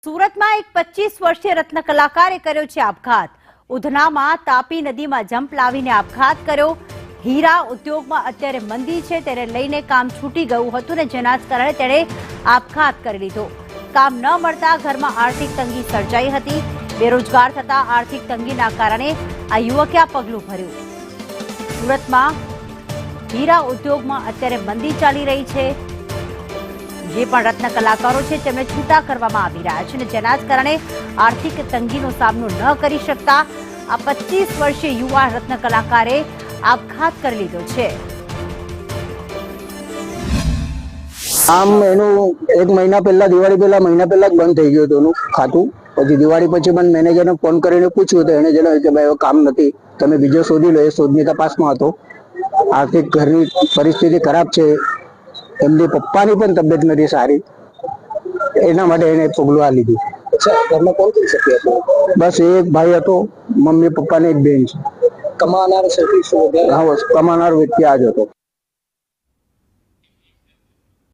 સુરતમાં એક 25 વર્ષીય રત્ન કલાકારે કર્યો છે આપઘાત। ઉધનામાં તાપી નદીમાં જમ્પ લાવીને આપઘાત કર્યો। હીરા ઉદ્યોગમાં અત્યારે મંદી છે તેને લઈને કામ છૂટી ગયું હતું ને જેના જ કારણે તેણે આપઘાત કરી લીધો। કામ ન મળતા ઘરમાં આર્થિક તંગી સર્જાઈ હતી। બેરોજગાર થતા આર્થિક તંગીના કારણે આ યુવકે આ પગલું ભર્યું। સુરતમાં હીરા ઉદ્યોગમાં અત્યારે મંદી ચાલી રહી છે। જે પણ રત્ન કલાકારો છે તેમને છૂટા કરવામાં આવી રહ્યા છે અને જેના જ કારણે આર્થિક તંગીનો સામનો ન કરી શકતા આ 25 વર્ષીય યુવા રત્ન કલાકારે આપઘાત કરી લીધો છે। આમ એનું એક મહિના પહેલા દિવાળી પહેલા મહિના પહેલા જ બંધ થઈ ગયું હતું એનું ખાતું। પછી દિવાળી પછી મને મેનેજરને ફોન કરીને પૂછ્યું તો એને જણાવ્યું કે ભાઈ કામ નથી, તમે બીજો શોધી લો। એ શોધની તપાસમાં હતો। આર્થિક ઘરની પરિસ્થિતિ ખરાબ છે, એમની પપ્પાની પણ તબિયત નથી સારી, એના માટે એને પગલું આ લીધું। ઘરમાં કોણ કરી શકે હતું? બસ એક ભાઈ હતો, મમ્મી પપ્પા ને એક બેન છે। કમાનાર સૌથી કમાનાર વ્યક્તિ આ જ હતો।